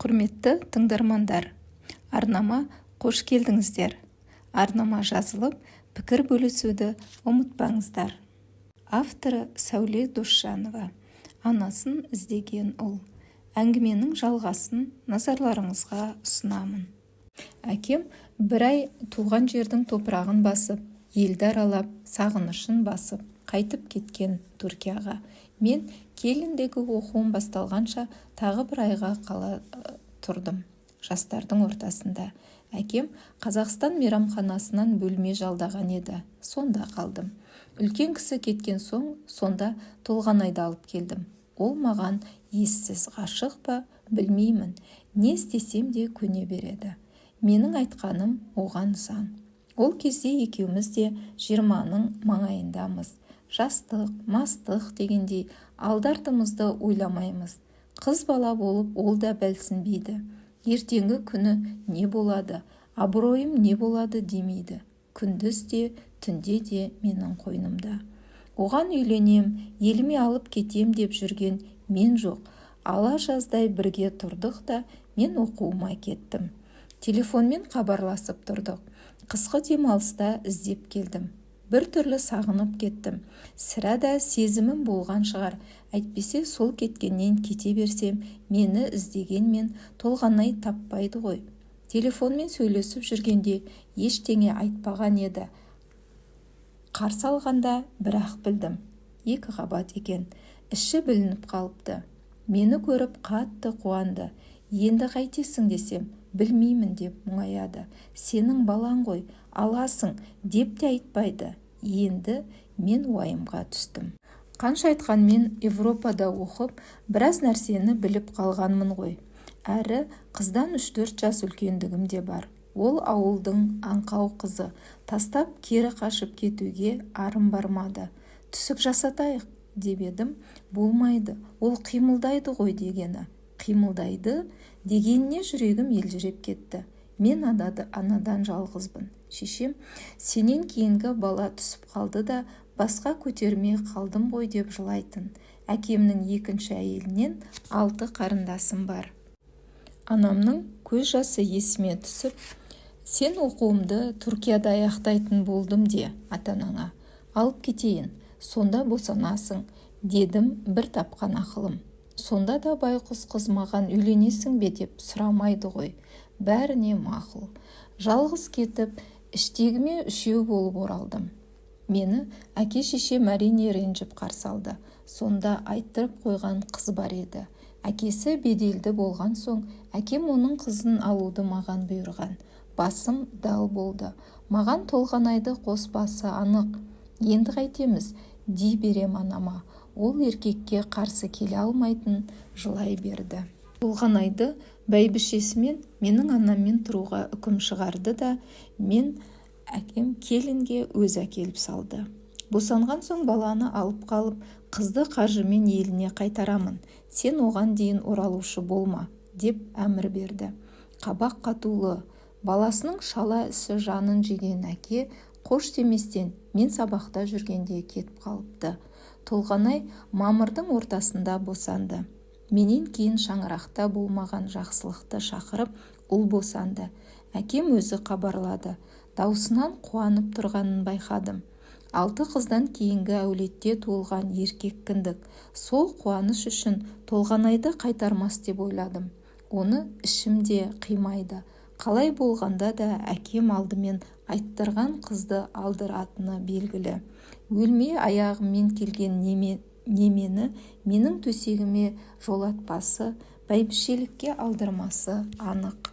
Құрметті тыңдармандар, арнама қош келдіңіздер. Арнама жазылып, пікір бөлісуді ұмытпаңыздар. Авторы Сәуле Досжанова. Анасын іздеген ұл. Әңгіменің жалғасын назарларыңызға ұсынамын. Әкем бір ай туған жердің топырағын басып, елді аралап, сағынышын басып, қайтып кеткен Түркияға. Мен Келіндегі оқуым басталғанша тағы бір айға қала тұрдым. Жастардың ортасында. Әкем Қазақстан мейрамханасынан бөлме жалдаған еді. Сонда қалдым. Үлкен кісі кеткен соң, сонда Толғанайды алып келдім. Ол маған ессіз ғашық па, білмеймін. Не істесем де көне береді. Менің айтқаным оған заң. Ол кезде екеуміз де 20-ның маңайындамыз. Жастық, мастық дегендей алды-артымызды ойламаймыз. Қыз бала болып ол да бәлсінбейді. Ертеңгі күні не болады, абыройым не болады демейді. Күндіз де, түнде де менің қойнымда. Оған үйленем, еліме алып кетем деп жүрген мен жоқ. Ала жаздай бірге тұрдық та мен оқуыма кеттім. Телефонмен хабарласып тұрдық. Қысқы демалыста іздеп келдім. Бір түрлі сағынып кеттім. Сірә да сезімім болған шығар. Әйтпесе сол кеткеннен кете берсем, мені іздегенмен Толғанай таппайды ғой. Телефонмен сөйлесіп жүргенде ештеңе айтпаған еді. Қарсы алғанда бір-ақ білдім. 2 қабат екен. Іші білініп қалыпты. Мені көріп қатты қуанды. Енді қайтесің десем, білмеймін деп мұңаяды. Сенің балаң ғой, аласың деп те айтпайды. Енді мен уайымға түстім. Қанша айтқанмен Европада оқып, біраз нәрсені біліп қалғанмын ғой. Әрі қыздан 3-4 жас үлкендігім де бар. Ол ауылдың аңқау қызы. Тастап кері қашып кетуге арым бармады. Түсік жасатайық деп едім, болмайды. Ол қимылдайды ғой дегені. Қимылдайды дегеніне жүрегім елжіреп кетті. Мен анадан жалғызбын. Шешем, сенен кейінгі бала түсіп қалды да басқа көтермей қалдым ғой деп жылайтын. Әкемнің 2-ші әйелінен 6 қарындасым бар. Анамның көз жасы есіме түсіп, сен оқуымды Түркияда аяқтайтын болдым де ата-анаңа. Алып кетейін, сонда босанасың, дедім бір тапқан ақылым. Сонда да байқұс қыз маған үйленесің бе деп сұрамайды ғой. Бәріне мақұл. Жалғыз кетіп, іштегіме 3 болып оралдым. Мені әке-шешем әрине ренжіп қарсы алды. Сонда айттырып қойған қыз бар еді. Әкесі беделді болған соң, әкем оның қызын алуды маған бұйырған. Басым дал болды. Маған Толғанайды қоспасы анық. Енді қайтеміз, дей берем анама. Ол еркекке қарсы келе алмайтын жылай берді. Толғанайды бәйбішесімен менің анаммен тұруға үкім шығарды да мен әкем келінге өз әкеліп салды. Босанған соң баланы алып қалып, қызды қаржымен еліне қайтарамын. Сен оған дейін оралушы болма, деп әмір берді. Қабақ қатулы, баласының шала ісі жанын жеген әке қош деместен мен сабақта жүргенде кетіп қалыпты. Толғанай мамырдың ортасында босанды. Менен кейін шаңырақта болмаған жақсылықты шақырып, ұл босанды. Әкем өзі хабарлады. Даусынан қуанып тұрғанын байқадым. 6 қыздан кейінгі әулетте туылған еркек кіндік. Сол қуаныш үшін Толғанайды қайтармас деп ойладым. Оны ішімде қимайды. Қалай болғанда да әкем алдымен айттырған қызды алдыратыны белгілі. Өлме аяғыммен келген немені менің төсегіме жолатпасы, бәйбішелікке алдырмасы анық.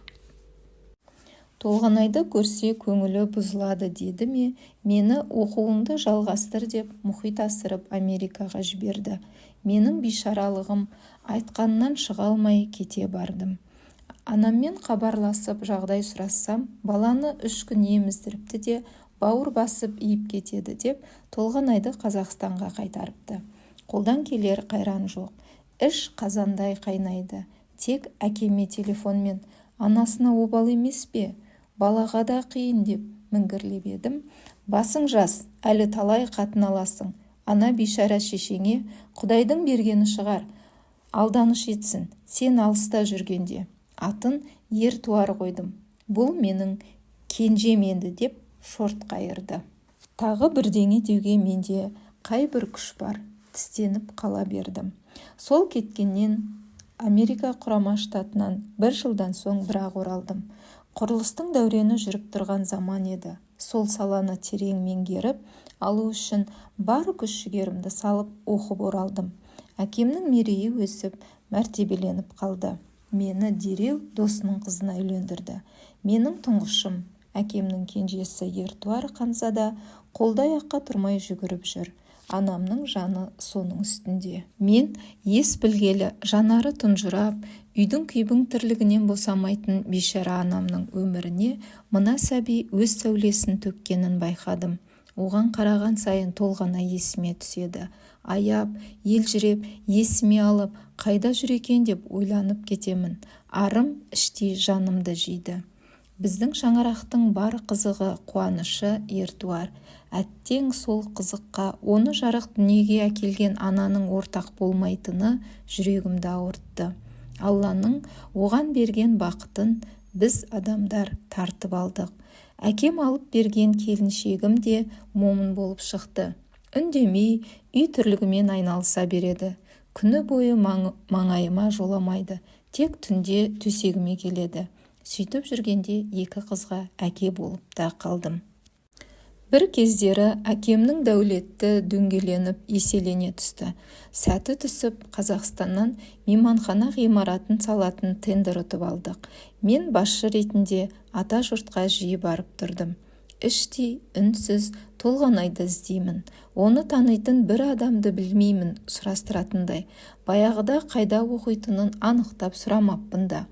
Толғанайды көрсе көңілі бұзылады деді ме, мені оқуыңды жалғастыр деп мұхит асырып Америкаға жіберді. Менің бейшаралығым айтқаннан шыға алмай кете бардым. Анаммен хабарласып жағдай сұрассам, баланы 3 күн еміздіріпті де бауыр басып иіп кетеді деп Толғанайды Қазақстанға қайтарыпты. Қолдан келер қайран жоқ. Іш қазандай қайнайды. Тек әкеме телефонмен, анасына обал емес пе? Балаға да қиын деп міңгірлеп едім. Басың жас, әлі талай қатын аласың. Ана бейшара шешеңе Құдайдың бергені шығар. Алданыш етсін, сен алыста жүргенде. атын Ертуар қойдым. Бұл менің кенжем енді деп шорт қайырды. Тағы бірдеңе деуге менде қай бір күш бар, тістеніп қала бердім. Сол кеткеннен Америка құрама штатынан 1 жылдан соң бірақ оралдым. Құрылыстың дәурені жүріп тұрған заман еді. Сол саланы терең меңгеріп алу үшін бар күш-жігерімді салып оқып оралдым. Әкемнің мерейі өсіп, мәртебеленіп қалды. Мені дереу досының қызына үйлендірді. Менің тұңғышым, әкемнің кенжесі Ертуар Ханзада қолда-аяққа тұрмай жүгіріп жүр. Анамның жаны соның үстінде. Мен ес білгелі, жанары тұнжырап, үйдің күйбің тірлігінен босамайтын бейшара анамның өміріне мына сәби өз сәулесін төккенін байқадым. Оған қараған сайын толғана есіме түседі. Аяп, елжіреп, есіме алып, қайда жүр екен деп ойланып кетемін. Арым іштей жанымды жейді. Біздің шаңырақтың бар қызығы, қуанышы Ертуар. Әттең сол қызыққа оны жарық дүниеге әкелген ананың ортақ болмайтыны жүрегімді ауыртты. Алланың оған берген бақытын біз адамдар тартып алдық. Әкем алып берген келіншегім де момын болып шықты. Үндемей, үй тірлігімен айналыса береді. Күні бойы маңайыма жоламайды. Тек түнде төсегіме келеді. Сөйтіп жүргенде 2 қызға әке болып та қалдым. Бір кездері әкемнің дәулетті дөңгеленіп еселене түсті. Сәті түсіп, Қазақстаннан мейманхана ғимаратын салатын тендер ұтып алдық. Мен басшы ретінде ата жұртқа жиі барып тұрдым. Іштей, үнсіз, толғанайды іздеймін. Оны танитын бір адамды білмеймін сұрастыратындай. Баяғыда қайда оқитынын анықтап сұрамаппын да.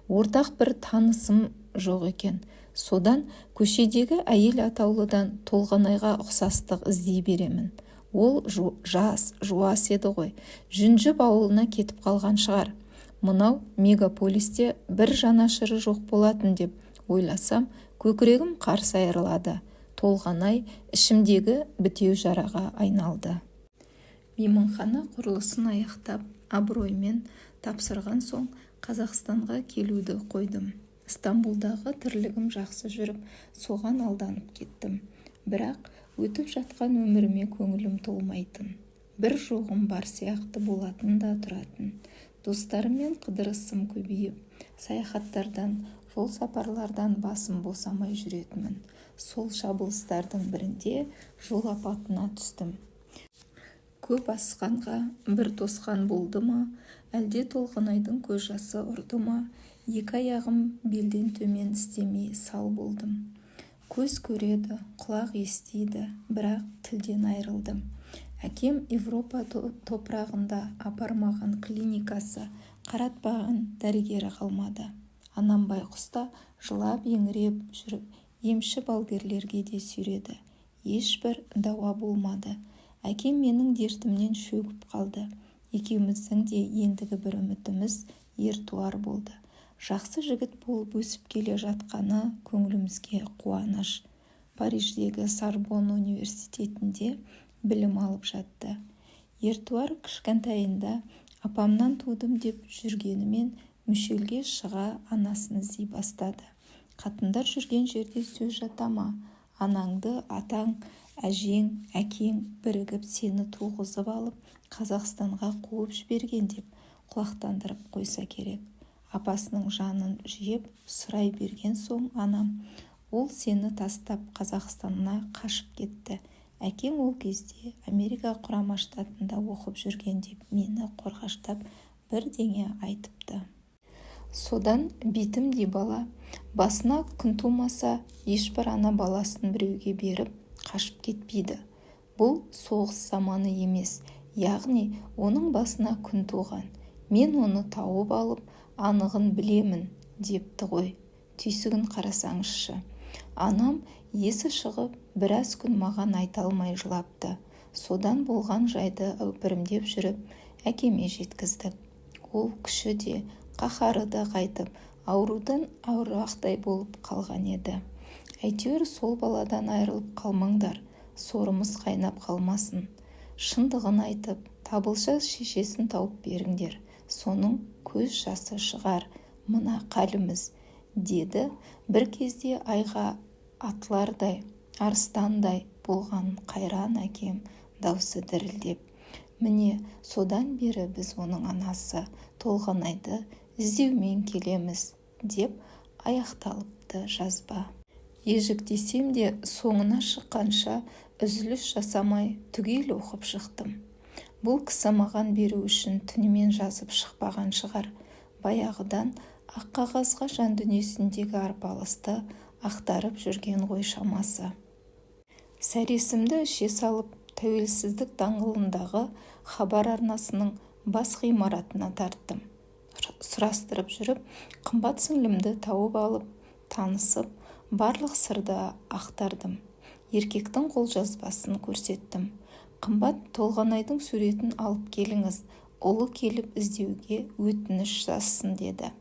Ортақ бір танысым жоқ екен. Содан көшедегі әйел атаулыдан Толғанайға ұқсастық іздей беремін. Ол жас, жуас еді ғой. Жүнжіп ауылына кетіп қалған шығар. Мынау мегаполисте бір жанашыры жоқ болатын деп ойласам, көкірегім қарс айырылады. Толғанай ішімдегі бітеу жараға айналды. Мейманхана құрылысын аяқтап, абыроймен тапсырған соң Қазақстанға келуді қойдым. Стамбулдағы тірлігім жақсы жүріп, соған алданып кеттім. Бірақ өтіп жатқан өміріме көңілім толмайтын. Бір жоғым бар сияқты болатын да тұратын. Достарыммен қыдырысым көбейіп, саяхаттардан, жол сапарлардан басым босамай жүретінмін. Сол шабылыстардың бірінде жол апатына түстім. Көп асқанға бір тосқан болды ма, әлде Толғанайдың көз жасы ұрды ма? 2 аяғым белден төмен істемей сал болдым. Көз көреді, құлақ естиді, бірақ тілден айырылдым. Әкем Европа топырағында апармаған клиникасы, қаратпаған дәрігері қалмады. Анам байқұста жылап еңіреп жүріп, емші балгерлерге де сүйреді. Ешбір дауа болмады. Әкем менің дертімнен шөгіп қалды. Екеуміздің де ендігі бір үмітіміз Ертуар болды. Жақсы жігіт болып өсіп келе жатқаны көңілімізге қуаныш. Париждегі Сорбонн университетінде білім алып жатты. Ертуар кішкентайында апамнан тудым деп жүргенімен мүшелге шыға анасын іздей бастады. Қатындар жүрген жерде сөз жата ма? Анаңды атаң, әжең, әкең бірігіп сені туғызып алып, Қазақстанға қуып жіберген деп құлақтандырып қойса керек. Апасының жанын жиып сұрай берген соң анам, ол сені тастап Қазақстанына қашып кетті. Әкең ол кезде Америка құрама штатында оқып жүрген деп мені қорғаштап бірдеңе айтыпты. Содан бетімдей бала, басына күн тумаса, ешбір ана баласын біреуге беріп қашып кетпейді. Бұл соғыс заманы емес, яғни оның басына күн туған. Мен оны тауып алып, анығын білемін, депті ғой. Түйсігін қарасаңызшы. Анам есі шығып, біраз күн маған айта алмай жылапты. Содан болған жайды өпірімдеп жүріп, әкеме жеткіздік. Ол күші де, қаһары да қайтып, аурудан ауырақтай болып қалған еді. Әйтеуір сол баладан айырылып қалмаңдар, сорымыз қайнап қалмасын. Шындығын айтып, табылса шешесін тауып беріңдер. Соның көз жасы шығар, мына қаліміз, деді бір кезде айға атлардай, арыстандай болған қайран әкем даусы дірілдеп. Міне содан бері біз оның анасы Толғанайды іздеумен келеміз, деп аяқталыпты жазба. Ежіктесем де соңына шыққанша үзіліс жасамай түгел оқып шықтым. Бұл кісі маған беру үшін түнімен жазып шықпаған шығар. Баяғыдан ақ қағазға жан дүниесіндегі арпалысты ақтарып жүрген ғой шамасы. Сәресімді іше салып, Тәуелсіздік даңғылындағы хабар арнасының бас ғимаратына тарттым. Сұрастырып жүріп, қымбат сіңлімді тауып алып, танысып, барлық сырды ақтардым. Еркектің қолжазбасын көрсеттім. Қымбат Толғанайдың суретін алып келіңіз, ұлы келіп іздеуге өтініш жазсын деді.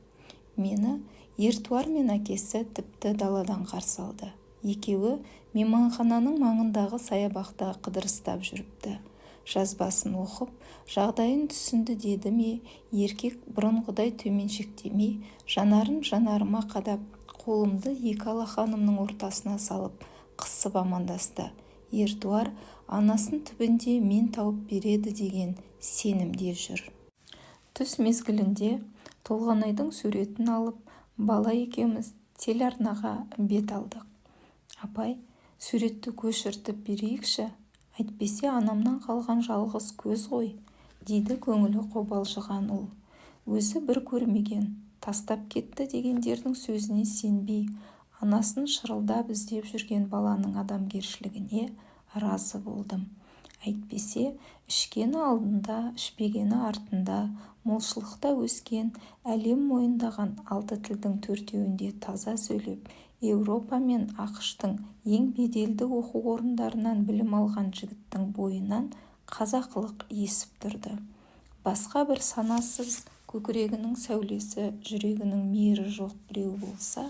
Мені Ертуар мен әкесі тіпті даладан қарсы алды. Екеуі мейманхананың маңындағы саябақта қыдырыстап жүріпті. Жазбасын оқып, жағдайын түсінді деді ме, еркек бұрынғыдай төменшектемей, жанарын жанарыма қадап, қолымды екі алақанымның ортасына салып, қысып амандасты. Ертуар анасын түбінде мен тауып береді деген сенімде жүр. Түс мезгілінде Толғанайдың суретін алып, бала екеуміз телеарнаға бет алдық. Апай, суретті көшіртіп берейікші, әйтпесе анамнан қалған жалғыз көз ғой, дейді көңілі қобалжыған ұл. Өзі бір көрмеген, тастап кетті дегендердің сөзіне сенбей, анасын шырылдап іздеп жүрген баланың адамгершілігіне разы болдым. Әйтпесе, ішкені алдында, ішпегені артында, молшылықта өскен, әлем мойындаған алты тілдің төртеуінде таза сөйлеп, Еуропа мен ақштың ең беделді оқу орындарынан білім алған жігіттің бойынан қазақылық есіп тұрды. Басқа бір санасыз көкірегінің сәулесі, жүрегінің мейірі жоқ біреу болса,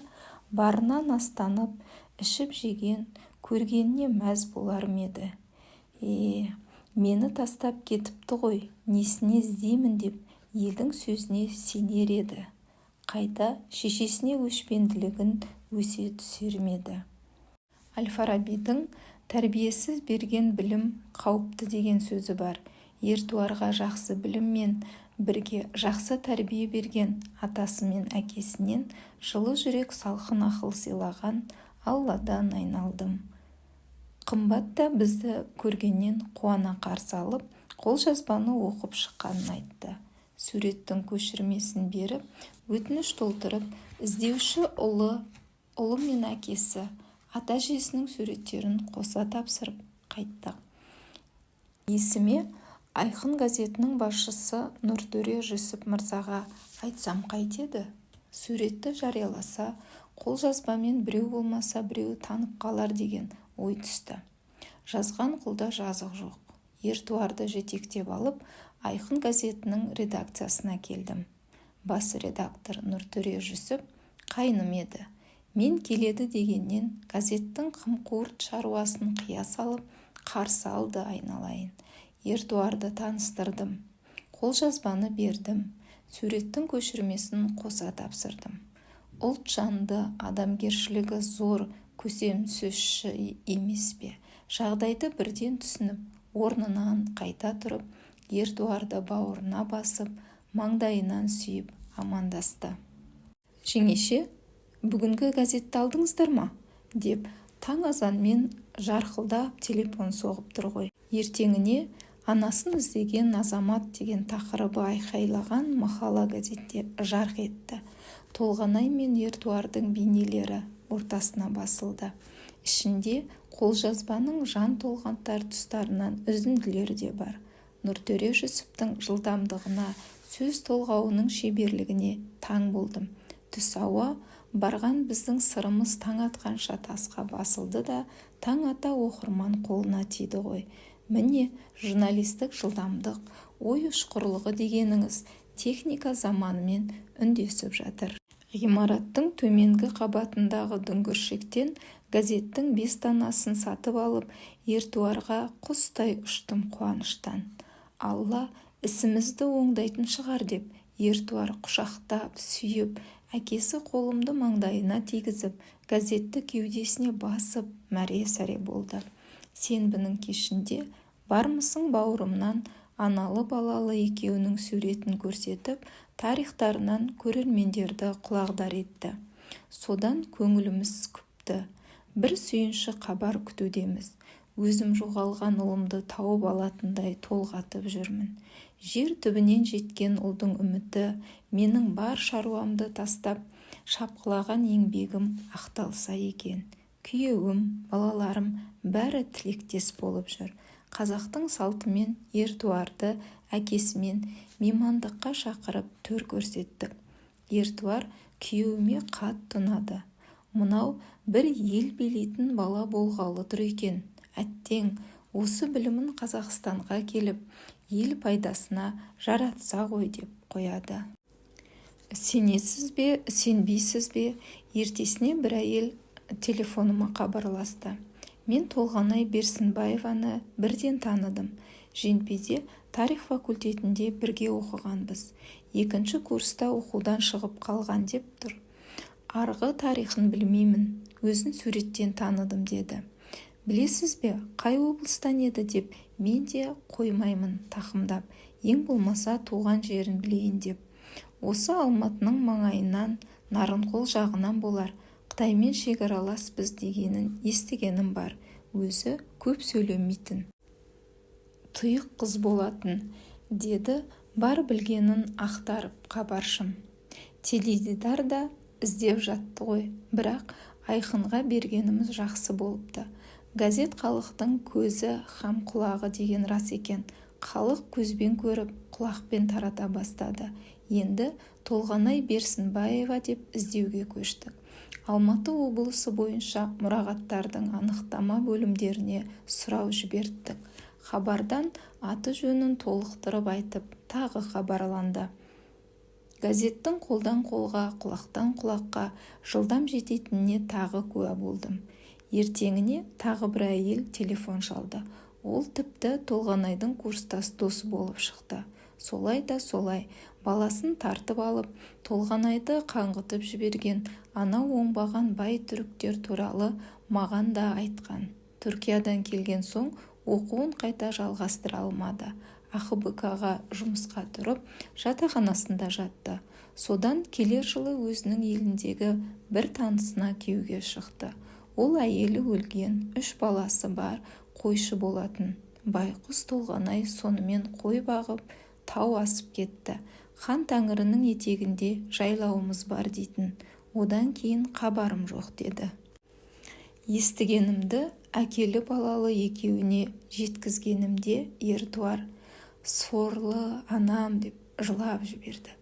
барынан астанып, ішіп жеген, көргеніне мәз болар ма еді. Мені тастап кетіпті ғой, несіне іздеймін деп, елдің сөзіне сенер еді. Қайта шешесіне өшпенділігін өсе түсер ме еді. Әл-Фарабидің тәрбиесіз берген білім қауіпті деген сөзі бар. Ертуарға жақсы біліммен бірге жақсы тәрбие берген атасы мен әкесінен жылы жүрек салқын ақыл сыйлаған Алладан айналдым. Қымбат та бізді көргеннен қуана қарсы алып, қолжазбаны оқып шыққанын айтты. Суреттің көшірмесін беріп, өтініш толтырып, іздеуші ұлы мен әкесі, ата-әжесінің суреттерін қоса тапсырып қайттық. Есіме Айқын газетінің басшысы Нұртөре Жүсіп мырзаға айтсам қайтеді? Суретті жарияласа, қолжазбамен біреу болмаса біреу танып қалар деген ой түсті. Жазған құлда жазық жоқ. Ертуарды жетектеп алып, Айқын газетінің редакциясына келдім. Бас редактор Нұртөре Жүсіп қайным еді. Мен келеді дегеннен газеттің қым-қуырт шаруасын қия салып, қарсы алды айналайын. Ертуарды таныстырдым. Қолжазбаны бердім. Суреттің көшірмесін қоса тапсырдым. Ұлт жанды, адамгершілігі зор, көсем сөзші емес пе? Жағдайды бірден түсініп, орнынан қайта тұрып, Ертуарды бауырына басып, маңдайынан сүйіп амандасты. Жеңеше, бүгінгі газетті алдыңыздар ма? Деп таң азанмен жарқылдап телефон соғып тұр ғой. Ертеңіне анасын іздеген азамат деген тақырыбы айқайлаған мақала газетте жарқ етті. Толғанай мен Ертуардың бейнелері ортасына басылды. Ішінде қолжазбаның жан толғантар тұстарынан үзінділер де бар. Нұртөре Жүсіптің жылдамдығына, сөз толғауының шеберлігіне таң болдым. Түс ауа барған біздің сырымыз таң атқанша тасқа басылды да, таң ата оқырман қолына тиді ғой. Міне, журналистік жылдамдық, ой ұшқырлығы дегеніңіз техника заманымен үндесіп жатыр. Ғимараттың төменгі қабатындағы дүңгіршектен газеттің 5 данасын сатып алып, Ертуарға құстай ұштым қуаныштан. Алла ісімізді оңдайтын шығар деп, Ертуар құшақтап, сүйіп, Әкесі қолымды маңдайына тигізіп, газетті кеудесіне басып, мәре-сәре болды. Сенбінің кешінде бармысың бауырымнан аналы-балалы екеуінің суретін көрсетіп, тарихтарынан көрермендерді құлағдар етті. Содан көңіліміз күпті. Бір сүйінші хабар күтудеміз. Өзім жоғалған ұлымды тауып алатындай толғатып жүрмін. Жер түбінен жеткен ұлдың үміті, менің бар шаруамды тастап, шапқылаған еңбегім ақталса екен. Күйеуім, балаларым бәрі тілектес болып жүр. Қазақтың салтымен Ертуарды әкесімен меймандыққа шақырып төр көрсеттік. Ертуар күйеуіме қатты ұнады. Мынау бір ел билейтін бала болғалы тұр екен. Әттең, осы білімін Қазақстанға келіп, ел пайдасына жаратса ғой деп қояды. Сенесіз бе, сенбейсіз бе, ертесіне бір әйел телефоныма хабарласты. Мен Толғанай Берсінбаеваны бірден таныдым. Женпеде тарих факультетінде бірге оқығанбыз. Екінші курста оқудан шығып қалған деп тұр. Арғы тарихын білмеймін, өзін суреттен таныдым деді. Білесіз бе, қай облыстан еді деп, мен де қоймаймын тақымдап, ең болмаса туған жерін білейін деп. Осы Алматының маңайынан, Нарынқол жағынан болар, Қытаймен шекаралас біз дегенін естігенім бар. Өзі көп сөйлемейтін, тұйық қыз болатын, деді бар білгенін ақтарып хабаршым. Теледидар да іздеп жатты ғой, бірақ айқынға бергеніміз жақсы болыпты. Газет халықтың көзі һәм құлағы деген рас екен. Халық көзбен көріп, құлақпен тарата бастады. Енді Толғанай Берсінбаева деп іздеуге көштік. Алматы облысы бойынша мұрағаттардың анықтама бөлімдеріне сұрау жіберттік. Хабардан аты жөнін толықтырып айтып, тағы хабарланды. Газеттің қолдан қолға, құлақтан құлаққа жылдам жететініне тағы куә болдым. Ертеңіне тағы бір әйел телефон шалды. Ол тіпті Толғанайдың курстас досы болып шықты. Солай да солай, баласын тартып алып, Толғанайды қаңғытып жіберген ана оңбаған бай түріктер туралы маған да айтқан. Түркиядан келген соң оқуын қайта жалғастыра алмады. АХБК-ға жұмысқа тұрып, жатақханасында жатты. Содан келер жылы өзінің еліндегі бір танысына күйеуге шықты. Ол әйелі өлген, 3 баласы бар, қойшы болатын. Байқұс Толғанай сонымен қой бағып, тау асып кетті. Хан Тәңірінің етегінде жайлауымыз бар дейтін. Одан кейін хабарым жоқ деді. Естігенімді әкелі балалы екеуіне жеткізгенімде Ертуар сорлы анам деп жылап жіберді.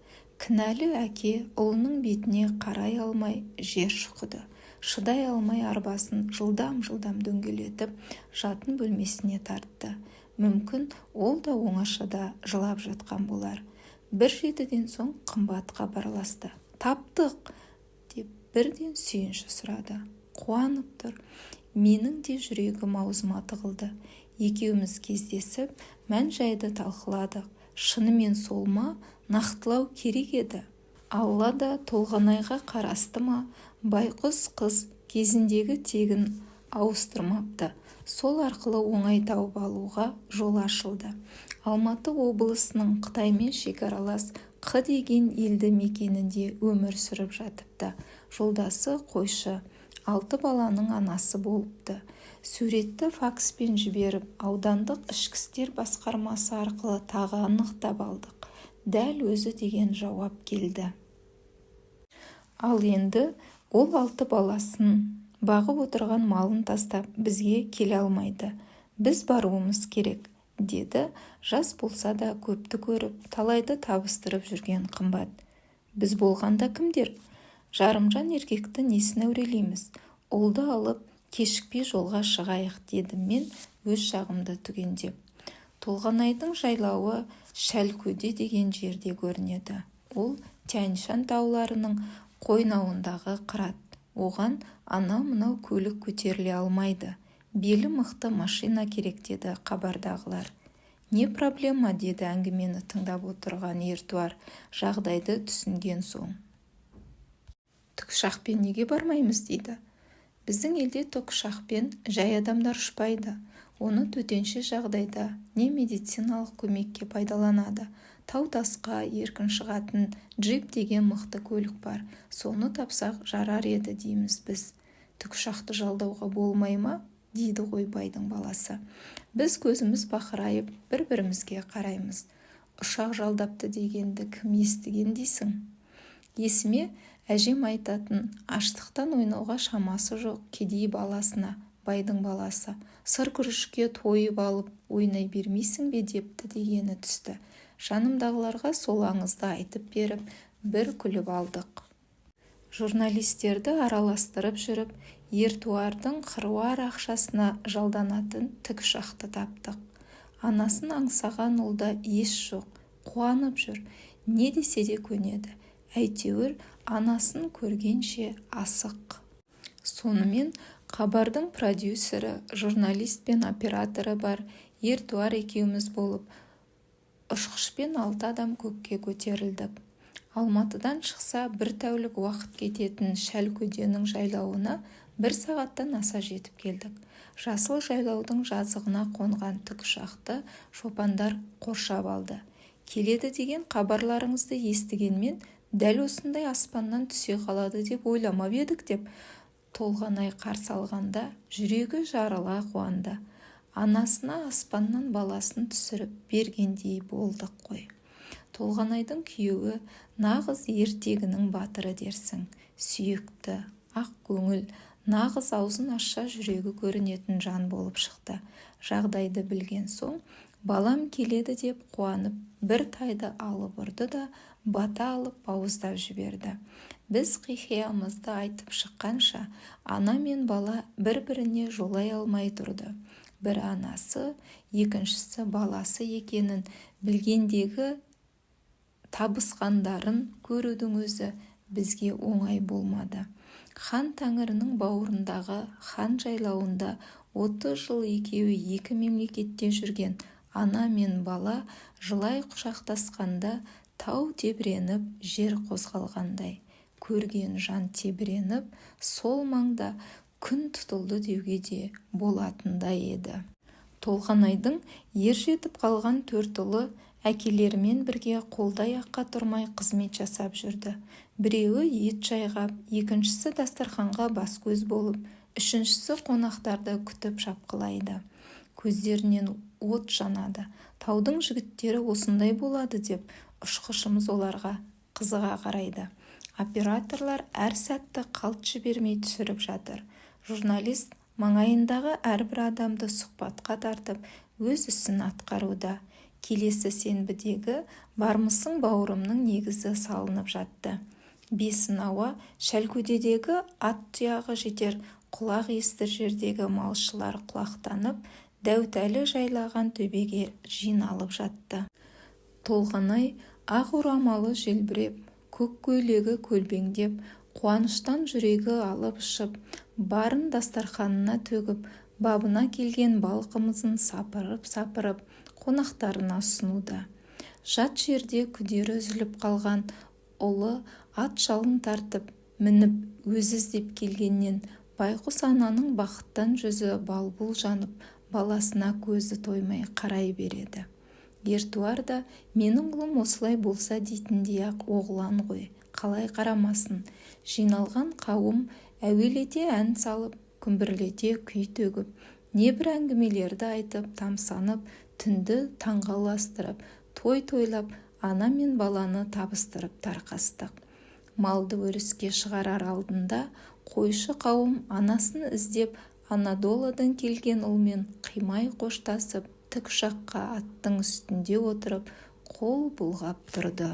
Кінәлі әке ұлының бетіне қарай алмай жер шұқыды. Шыдай алмай арбасын жылдам-жылдам дөңгелетіп, жатын бөлмесіне тартты. Мүмкін ол да оңашада жылап жатқан болар. 1:07-ден соң қымбат хабарласты. Таптық! Деп бірден сүйінші сұрады. Қуанып тұр. Менің де жүрегім аузыма тығылды. Екеуміз кездесіп, мән-жайды талқыладық. Шынымен сол ма? Нақтылау керек еді. Алла да Толғанайға қарасты ма? Байқұс қыз кезіндегі тегін ауыстырмапты. Сол арқылы оңай тауып алуға жол ашылды. Алматы облысының Қытаймен шекаралас Қ деген елді мекенінде өмір сүріп жатыпты. Жолдасы қойшы, 6 баланың анасы болыпты. Суретті факспен жіберіп, аудандық ішкі істер басқармасы арқылы тағы анықтап алдық. Дәл өзі деген жауап келді. Ал енді ол 6 баласын, бағып отырған малын тастап бізге келе алмайды. Біз баруымыз керек, деді жас болса да көпті көріп, талайды табыстырып жүрген қымбат. Біз болғанда кімдер? Жарымжан еркекті несін әурелейміз? Ұлды алып, кешікпей жолға шығайық, дедім мен өз жағымды түгендеп. Толғанайдың жайлауы Шәлкөде деген жерде көрінеді. Ол Тянь-Шань тауларының қойнауындағы қырат. Оған анау-мынау көлік көтеріле алмайды. Белі мықты машина керек, деді хабардағылар. Не проблема, деді әңгімені тыңдап отырған Ертуар жағдайды түсінген соң. тікұшақпен неге бармаймыз дейді. Біздің елде тікұшақпен жай адамдар ұшпайды. Оны төтенше жағдайда не медициналық көмекке пайдаланады. Тау-тасқа еркін шығатын джип деген мықты көлік бар. Соны тапсақ жарар еді дейміз біз. Тікұшақты жалдауға болмай ма? Дейді ғой байдың баласы. Біз көзіміз бақырайып бір-бірімізге қараймыз. Ұшақ жалдапты дегенді кім естіген дейсің? Есіме әжем айтатын, аштықтан ойнауға шамасы жоқ кедей баласына, байдың баласы, сыр күрішке тойып алып ойнай бермейсің бе депті дегені түсті. Жанымдағыларға сол аңызды айтып беріп, бір күліп алдық. Журналистерді араластырып жүріп, Ертуардың қыруар ақшасына жалданатын тікұшақты таптық. Анасын аңсаған ұлда еш жоқ, қуанып жүр, не десе де көнеді. Әйтеуір анасын көргенше асық. Сонымен хабардың продюсері, журналист пен операторы бар Ертуар екеуміз болып, ұшқышпен 6 адам көкке көтерілдік. Алматыдан шықса бір тәулік уақыт кететін Шәлкөденің жайлауына 1 сағаттан аса жетіп келдік. Жасыл жайлаудың жазығына қонған тікұшақты шопандар қоршап алды. Келеді деген хабарларыңызды естігенмен, дәл осындай аспаннан түсе қалады деп ойламап едік деп Толғанай қарсы алғанда жүрегі жарыла қуанды. Анасына аспаннан баласын түсіріп бергендей болдық қой. Толғанайдың күйеуі нағыз ертегінің батыры дерсің. Сүйекті, ақ көңіл, нағыз аузын ашса жүрегі көрінетін жан болып шықты. Жағдайды білген соң, балам келеді деп қуанып, бір тайды алып ұрды да, бата алып бауыздап жіберді. Біз қихиямызды айтып шыққанша, ана мен бала бір-біріне жолай алмай тұрды. Бір анасы, екіншісі баласы екенін білгендегі табысқандарын көрудің өзі бізге оңай болмады. Хан Тәңірінің бауырындағы хан жайлауында 30 жыл екеуі екі мемлекетте жүрген ана мен бала жылай құшақтасқанда тау тебіреніп, жер қозғалғандай. Көрген жан тебіреніп, сол маңда күн тұтылды деуге де болатындай еді. Толғанайдың ер жетіп қалған 4 ұлы әкелерімен бірге қолдай-аққа тұрмай қызмет жасап жүрді. Біреуі ет жайғап, екіншісі дастарханға бас-көз болып, үшіншісі қонақтарды күтіп шапқылайды. Көздерінен от жанады. Таудың жігіттері осындай болады деп ұшқышымыз оларға қызыға қарайды. Операторлар әр сәтті қалт жібермей түсіріп жатыр. Журналист маңайындағы әрбір адамды сұхбатқа тартып, өз ісін атқаруда. Келесі сенбідегі бармысың бауырымның негізі салынып жатты. Бесін ауа Шәлкөдедегі ат тұяғы жетер құлақ естір жердегі малшылар құлақтанып, Дәутәлі жайлаған төбеге жиналып жатты. Толғанай ақ орамалы желбіреп, көк көйлегі көлбеңдеп, қуаныштан жүрегі алып ұшып, барын дастарханына төгіп, бабына келген бал қымызын сапырып-сапырып, қонақтарына ұсынуда. Жат жерде күдері үзіліп қалған ұлы ат жалын тартып, мініп, өзі іздеп келгеннен байқұс ананың бақыттан жүзі балбұл жанып, баласына көзі тоймай қарай береді. Ертуар да менің ұлым осылай болса дейтіндей-ақ оғлан ғой, қалай қарамасын. Жиналған қауым әуелете ән салып, күмбірлете күй төгіп, небір әңгімелерді айтып, тамсанып, түнді таңға ұластырып, той-тойлап, ана мен баланы табыстырып тарқастық. Малды өріске шығарар алдында қойшы қауым анасын іздеп Анадолыдан келген ұлмен қимай қоштасып, тікұшаққа аттың үстінде отырып, қол бұлғап тұрды.